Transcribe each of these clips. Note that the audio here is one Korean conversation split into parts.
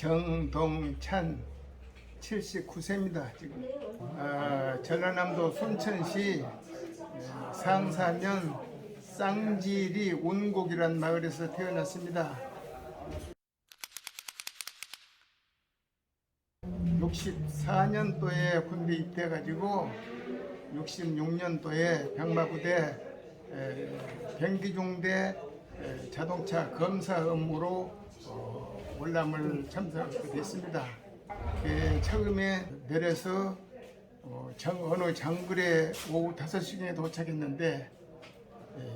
정동찬 79세입니다. 지금 전라남도 순천시 상사면 쌍지리 운곡이란 마을에서 태어났습니다. 64년도에 군대 입대해가지고 66년도에 병마부대 병기중대 자동차 검사 업무로 월남을 참석하게 됐습니다. 처음에 내려서 어느 장굴에 오후 5시경에 도착했는데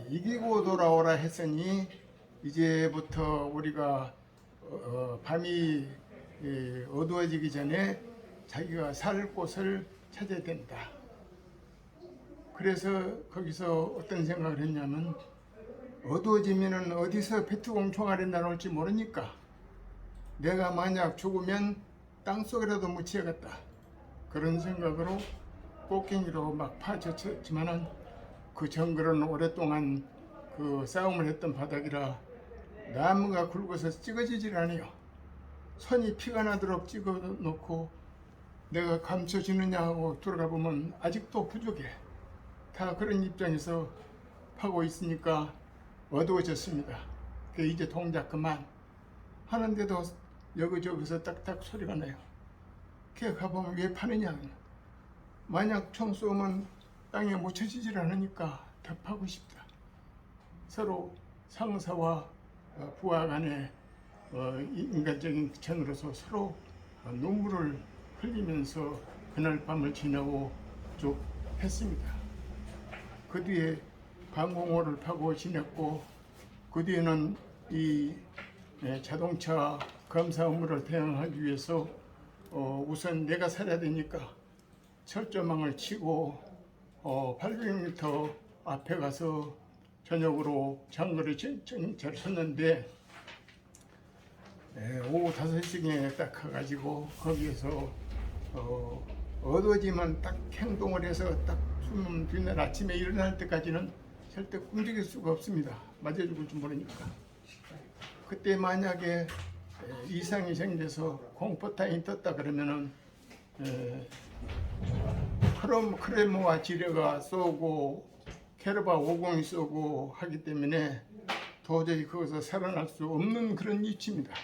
이기고 돌아오라 했으니 이제부터 우리가 밤이 어두워지기 전에 자기가 살 곳을 찾아야 된다. 그래서 거기서 어떤 생각을 했냐면 어두워지면 어디서 페트병 총알이 날아올지 모르니까 내가 만약 죽으면 땅속에라도 묻혀야겠다. 그런 생각으로 꽃갱이로 막 파헤쳤지만은 그 정글은 오랫동안 그 싸움을 했던 바닥이라 나무가 굵어서 찍어지질 않아요. 손이 피가 나도록 찍어 놓고 내가 감춰지느냐 하고 들어가 보면 아직도 부족해. 다 그런 입장에서 파고 있으니까 어두워졌습니다. 이제 동작 그만 하는데도 여기저기서 딱딱 소리가 나요. 걔 가보면 왜 파느냐. 만약 총 쏘면 땅에 묻혀지질 않으니까 더 파고 싶다. 서로 상사와 부하 간의 인간적인 전으로서 서로 눈물을 흘리면서 그날 밤을 지내고 쭉 했습니다. 그 뒤에 방공호를 파고 지냈고 그 뒤에는 이 자동차 검사 업무를 대응하기 위해서 우선 내가 살아야 되니까 철조망을 치고 800m 앞에 가서 저녁으로 장거리 잘 섰는데 오후 5시경에 딱 가가지고 거기에서 어두워지면 딱 행동을 해서 딱 숨은 뒤날 아침에 일어날 때까지는 절대 움직일 수가 없습니다. 맞아 죽을지 모르니까. 그때 만약에 이상이 생겨서 공포타임이 떴다 그러면은 크레모와 지뢰가 쏘고 캐르바 50이 쏘고 하기 때문에 도저히 거기서 살아날 수 없는 그런 위치입니다.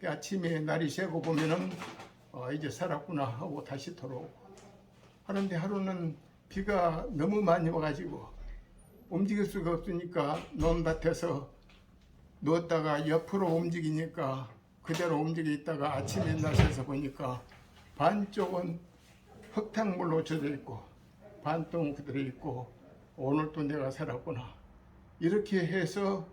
아침에 날이 새고 보면은 이제 살았구나 하고 다시 돌아오고 하는데 하루는 비가 너무 많이 와가지고 움직일 수가 없으니까 논밭에서 누웠다가 옆으로 움직이니까 그대로 움직여 있다가 아침에 나서서 보니까 반쪽은 흙탕물로 젖어 있고 반쪽은 그대로 있고 오늘 또 내가 살았구나 이렇게 해서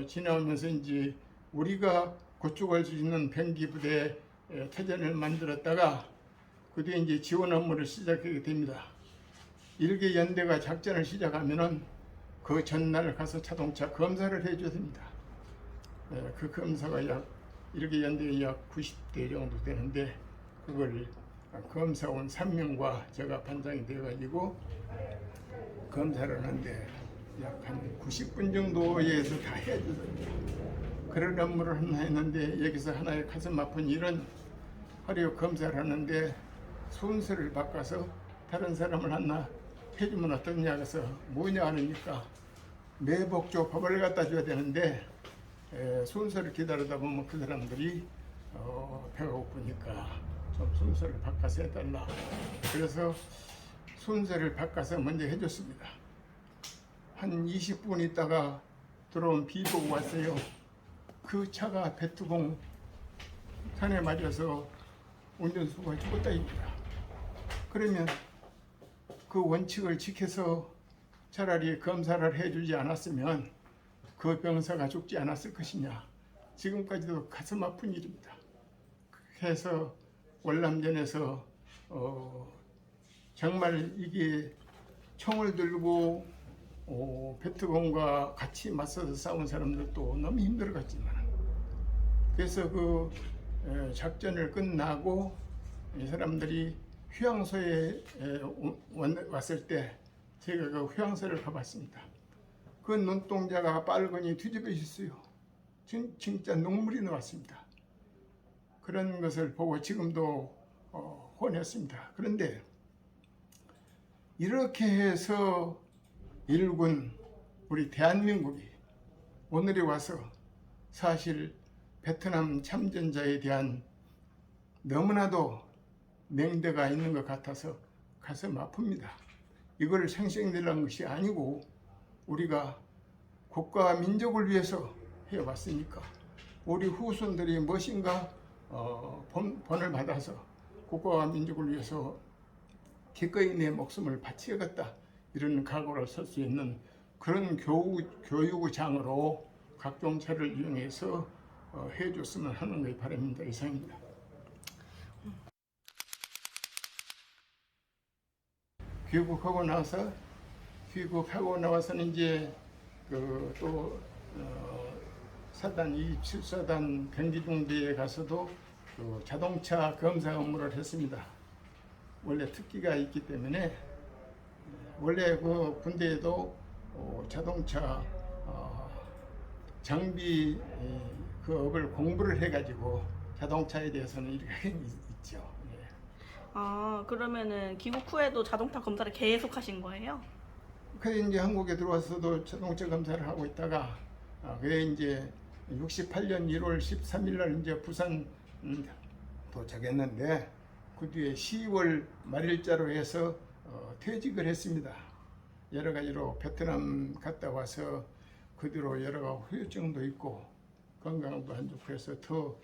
지나오면서 이제 우리가 구축할 수 있는 병기부대 터전을 만들었다가 그 뒤에 이제 지원 업무를 시작하게 됩니다. 일개 연대가 작전을 시작하면은 그 전날 가서 자동차 검사를 해줘야 됩니다. 그 검사가 약 일개 연대에 약 90대 정도 되는데 그걸 검사원 3명과 제가 반장이 되어가지고 검사를 하는데 약 한 90분 정도에서 다 해줘야 됩니다. 그런 업무를 하나 했는데 여기서 하나의 가슴 아픈 일은 하루 검사를 하는데 순서를 바꿔서 다른 사람을 하나 해주면 어떠냐 해서 뭐냐 하니까 내복조 밥을 갖다 줘야 되는데 순서를 기다리다 보면 그 사람들이 배가 고프니까 좀 순서를 바꿔서 해달라. 그래서 순서를 바꿔서 먼저 해줬습니다. 한 20분 있다가 들어온 비보고 왔어요. 그 차가 배트공 산에 맞아서 운전수가 죽었다 입니다. 그러면 그 원칙을 지켜서 차라리 검사를 해주지 않았으면 그 병사가 죽지 않았을 것이냐. 지금까지도 가슴 아픈 일입니다. 그래서 월남전에서 정말 이게 총을 들고 베트공과 같이 맞서서 싸운 사람들도 너무 힘들었지만 그래서 그 작전을 끝나고 이 사람들이 휴양소에 왔을 때 제가 그 휴양소를 가봤습니다. 그 눈동자가 빨갛니 뒤집어졌어요. 진짜 눈물이 나왔습니다. 그런 것을 보고 지금도 혼했습니다. 그런데 이렇게 해서 일군 우리 대한민국이 오늘에 와서 사실 베트남 참전자에 대한 너무나도 냉대가 있는 것 같아서 가슴 아픕니다. 이걸 생생내려는 것이 아니고 우리가 국가와 민족을 위해서 해왔으니까 우리 후손들이 무엇인가 본을 받아서 국가와 민족을 위해서 기꺼이 내 목숨을 바치겠다 이런 각오를 설 수 있는 그런 교육장으로 각종체를 이용해서 해줬으면 하는 것이 바람입니다. 이상입니다. 귀국하고 나와서는 이제 또 사단 27사단 경기중대에 가서도 자동차 검사 업무를 했습니다. 원래 특기가 있기 때문에 원래 그 군대에도 자동차 장비 그 업을 공부를 해가지고 자동차에 대해서는 이렇게 있죠. 예. 아, 그러면은 귀국 후에도 자동차 검사를 계속 하신 거예요? 그래 이제 한국에 들어와서도 자동차 검사를 하고 있다가 그게 이제 68년 1월 13일 날 이제 부산 도착했는데 그 뒤에 10월 말일자로 해서 퇴직을 했습니다. 여러 가지로 베트남 갔다 와서 그 뒤로 여러 후유증도 있고 건강도 안 좋고 해서 더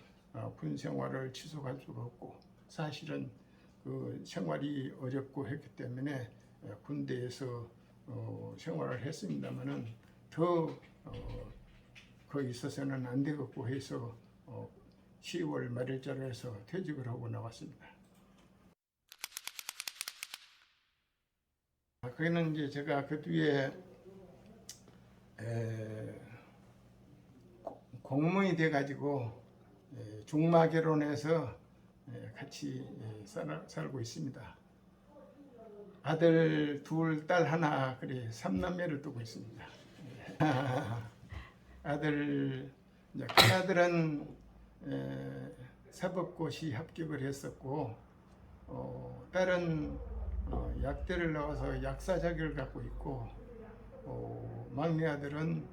군 생활을 지속할 수가 없고 사실은 그 생활이 어렵고 했기 때문에 군대에서 생활을 했습니다만은 더 거기 있어서는 안 되겠고 해서 10월 말일자로 해서 퇴직을 하고 나왔습니다. 거기는 이제 제가 그 뒤에 공무원이 돼가지고 중마 결혼해서 같이 살고 있습니다. 아들 둘, 딸 하나, 그래 3남매를 두고 있습니다. 아들 이제 큰 아들은 사법고시 합격을 했었고 딸은 약대를 나와서 약사 자격을 갖고 있고 막내 아들은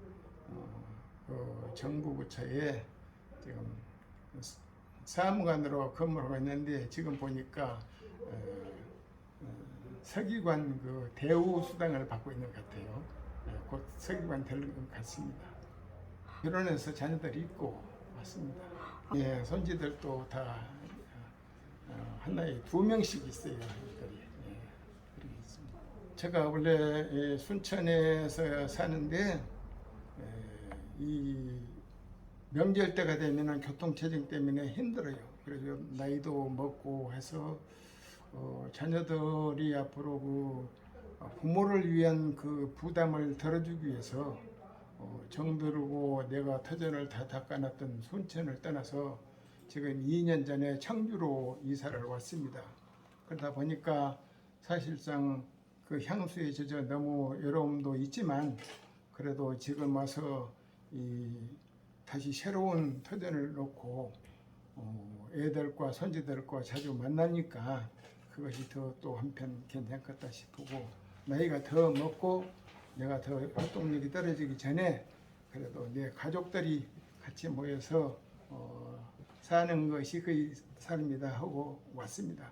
그 정부부처에 지금 사무관으로 근무하고 있는데 지금 보니까 서기관 그 대우 수당을 받고 있는 것 같아요. 곧 서기관 될 것 같습니다. 결혼해서 자녀들이 있고 왔습니다. 예, 손지들도 다 하나에 2명씩 있어요. 예, 그렇게 있습니다. 제가 원래 순천에서 사는데 이 명절 때가 되면은 교통체증 때문에 힘들어요. 그래서 나이도 먹고 해서 자녀들이 앞으로 그 부모를 위한 그 부담을 덜어주기 위해서 정들고 내가 터전을 다 닦아놨던 순천을 떠나서 지금 2년 전에 청주로 이사를 왔습니다. 그러다 보니까 사실상 그 향수에 젖어 너무 외로움도 있지만 그래도 지금 와서 다시 새로운 터전을 놓고 애들과 손주들과 자주 만나니까 그것이 더 또 한편 괜찮겠다 싶고 나이가 더 먹고 내가 더 활동력이 떨어지기 전에 그래도 내 가족들이 같이 모여서 사는 것이 그 삶이다 하고 왔습니다.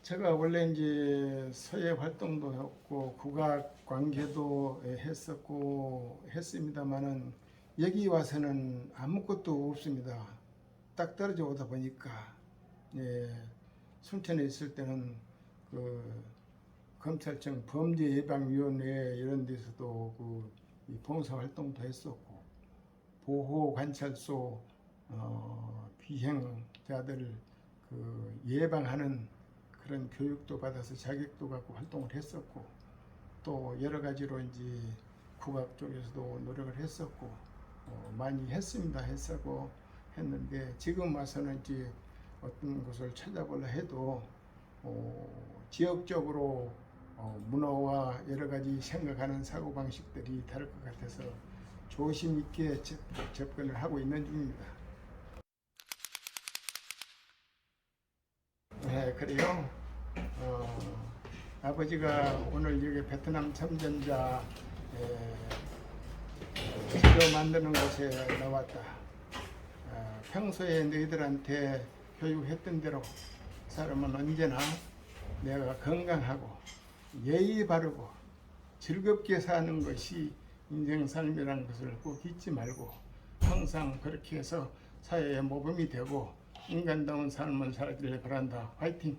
제가 원래 이제 서예 활동도 했고 국악 관계도 했었고 했습니다만은 여기 와서는 아무것도 없습니다. 딱 떨어져 오다 보니까 순천에 있을 때는 그 검찰청 범죄예방위원회 이런 데서도 그 봉사 활동도 했었고 보호 관찰소 비행자들 그 예방하는 그런 교육도 받아서 자격도 갖고 활동을 했었고 또 여러 가지로 이제 국악 쪽에서도 노력을 했었고 많이 했고 했는데 지금 와서는 이제 어떤 것을 찾아보려 해도 지역적으로 문화와 여러 가지 생각하는 사고 방식들이 다를 것 같아서 조심 있게 접근을 하고 있는 중입니다. 네, 그래요. 아버지가 오늘 여기 베트남 참전자 지도 만드는 곳에 나왔다. 평소에 너희들한테 교육했던 대로 사람은 언제나 내가 건강하고 예의 바르고 즐겁게 사는 것이 인생 삶이라는 것을 꼭 잊지 말고 항상 그렇게 해서 사회의 모범이 되고 인간다운 삶을 살기를 바란다. 화이팅!